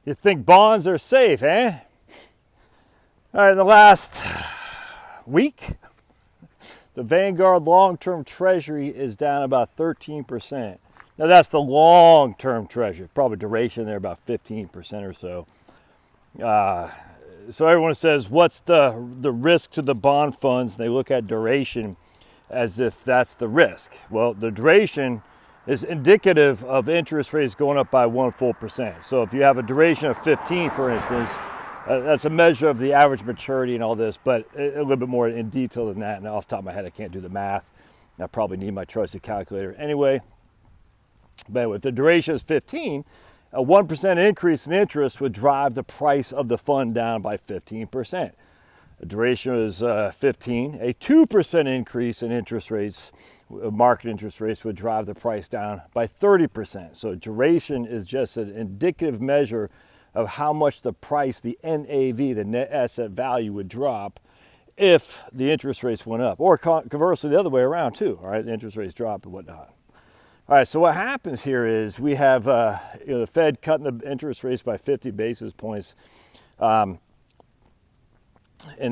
You think bonds are safe, eh? All right, in the last week, the Vanguard long-term Treasury is down about 13%. Now that's the long-term Treasury, probably duration there about 15% or so. So everyone says, what's the risk to the bond funds? And they look at duration as if that's the risk. Well, the duration is indicative of interest rates going up by 1 full percent. So if you have a duration of 15, for instance, that's a measure of the average maturity and all this, but a little bit more in detail than that. And off the top of my head, I can't do the math. I probably need my trusty calculator anyway. But if the duration is 15, a 1% increase in interest would drive the price of the fund down by 15%. The duration is 15. A 2% increase in interest rates, market interest rates, would drive the price down by 30%. So duration is just an indicative measure of how much the price, the NAV, the net asset value, would drop if the interest rates went up. Or conversely, the other way around too, all right? The interest rates drop and whatnot. All right, so what happens here is we have the Fed cutting the interest rates by 50 basis points. And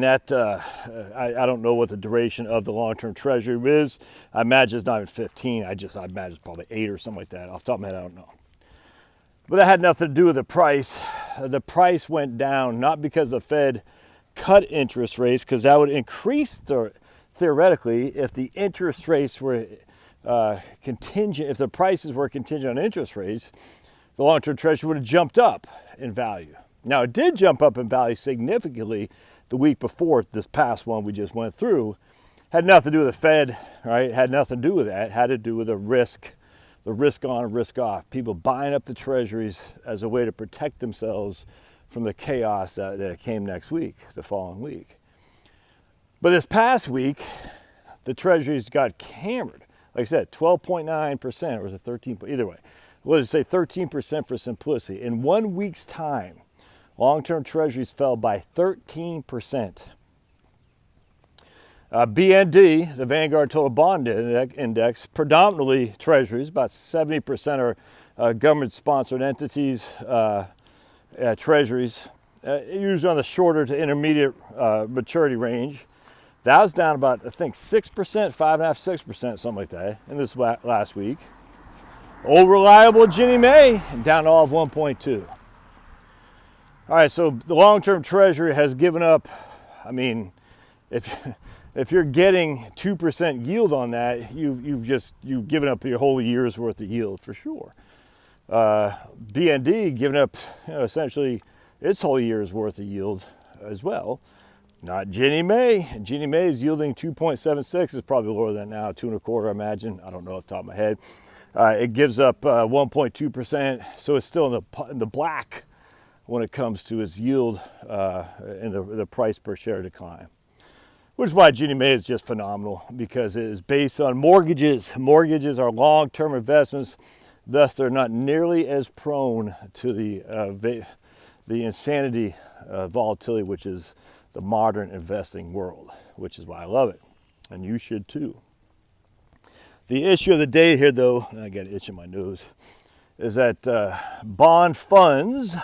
that, I don't know what the duration of the long-term Treasury is. I imagine it's not even 15. I imagine it's probably 8 or something like that. Off the top of my head, I don't know. But that had nothing to do with the price. The price went down, not because the Fed cut interest rates, because that would increase theoretically if the interest rates were contingent, if the prices were contingent on interest rates, the long-term Treasury would have jumped up in value. Now, it did jump up in value significantly the week before this past one we just went through. Had nothing to do with the Fed, right? Had nothing to do with that. It had to do with the risk on and risk off. People buying up the treasuries as a way to protect themselves from the chaos that came next week, the following week. But this past week, the treasuries got hammered. Like I said, 12.9%, or was it 13? Either way, let's say 13% for simplicity. In 1 week's time, long-term treasuries fell by 13%. BND, the Vanguard Total Bond Index, predominantly treasuries, about 70% are government-sponsored entities, treasuries, usually on the shorter to intermediate maturity range. That was down about, I think, 6%, 5.5%, 6%, something like that, in this last week. Old reliable Ginnie Mae, down to all of 1.2. All right, so the long-term Treasury has given up. I mean, if you're getting 2% yield on that, you've given up your whole year's worth of yield for sure. BND giving up essentially its whole year's worth of yield as well. Not Ginnie Mae. Ginnie Mae is yielding 2.76. It's probably lower than that now, 2.25, I imagine. I don't know off the top of my head. It gives up 1.2%, so it's still in the black when it comes to its yield and the price per share decline. Which is why Ginnie Mae is just phenomenal, because it is based on mortgages. Mortgages are long-term investments, thus they're not nearly as prone to the insanity, volatility, which is the modern investing world, which is why I love it, and you should too. The issue of the day here, though, I got an itch in my nose, is that bond funds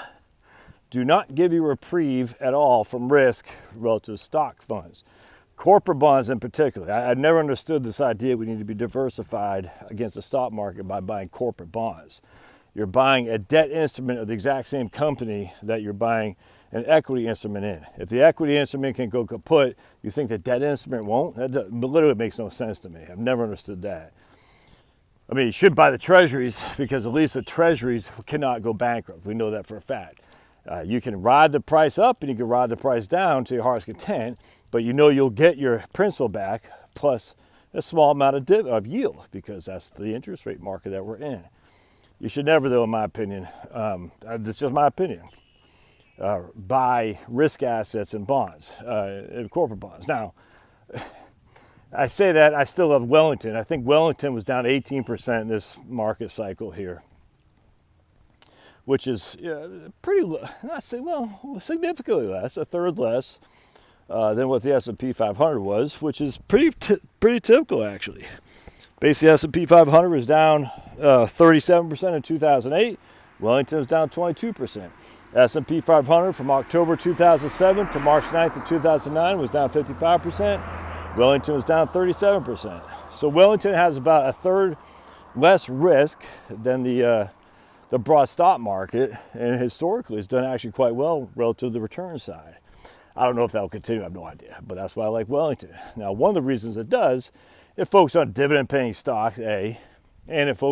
do not give you reprieve at all from risk relative to stock funds. Corporate bonds in particular. I never understood this idea we need to be diversified against the stock market by buying corporate bonds. You're buying a debt instrument of the exact same company that you're buying an equity instrument in. If the equity instrument can go kaput, you think the debt instrument won't? That literally makes no sense to me. I've never understood that. I mean, you should buy the treasuries, because at least the treasuries cannot go bankrupt. We know that for a fact. You can ride the price up and you can ride the price down to your heart's content, but you know you'll get your principal back plus a small amount of yield, because that's the interest rate market that we're in. You should never, though, in my opinion, this is just my opinion, buy risk assets and bonds, and corporate bonds. Now, I say that, I still love Wellington. I think Wellington was down 18% in this market cycle here, which is pretty, significantly less, a third less than what the S&P 500 was, which is pretty typical, actually. Basically, S&P 500 was down 37% in 2008. Wellington was down 22%. S&P 500 from October 2007 to March 9th of 2009 was down 55%. Wellington was down 37%. So Wellington has about a third less risk than the broad stock market, and historically it's done actually quite well relative to the return side. I don't know if that will continue, I have no idea, but that's why I like Wellington. Now, one of the reasons it does, it focuses on dividend-paying stocks, A, and it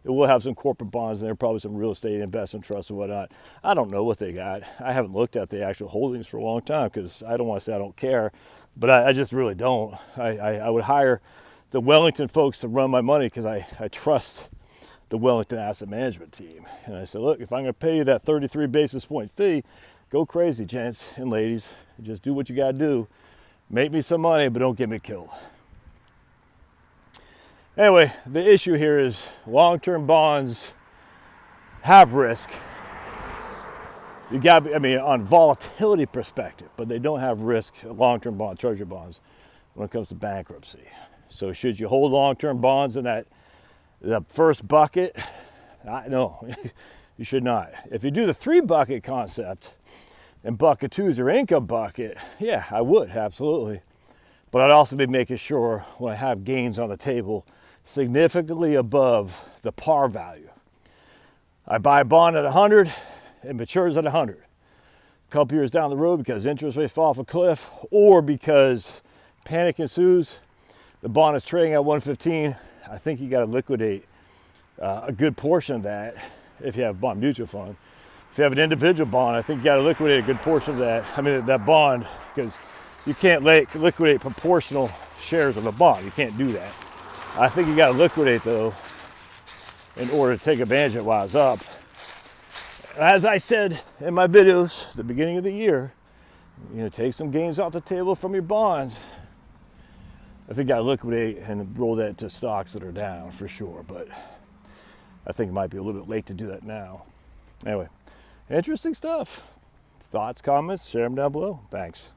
will have some corporate bonds in there, probably some real estate investment trusts and whatnot. I don't know what they got. I haven't looked at the actual holdings for a long time because I don't want to say I don't care, but I just really don't. I would hire the Wellington folks to run my money because I trust the Wellington Asset Management team. And I said, look, if I'm going to pay you that 33 basis point fee, go crazy, gents and ladies. Just do what you got to do. Make me some money, but don't get me killed. Anyway, the issue here is long-term bonds have risk. You got to, on volatility perspective, but they don't have risk, long-term bond, treasury bonds, when it comes to bankruptcy. So should you hold long-term bonds in that first bucket? No, you should not. If you do the 3-bucket concept, and bucket 2 is your income bucket, yeah, I would, absolutely. But I'd also be making sure when I have gains on the table significantly above the par value. I buy a bond at 100, it matures at 100. A couple years down the road because interest rates fall off a cliff or because panic ensues, the bond is trading at 115, I think you got to liquidate a good portion of that if you have a bond mutual fund. If you have an individual bond, I think you got to liquidate a good portion of that. That bond, because you can't liquidate proportional shares of a bond. You can't do that. I think you got to liquidate though in order to take advantage of it while it's up. As I said in my videos at the beginning of the year, take some gains off the table from your bonds. I think I liquidate and roll that to stocks that are down for sure, but I think it might be a little bit late to do that now. Anyway, interesting stuff. Thoughts, comments, share them down below. Thanks.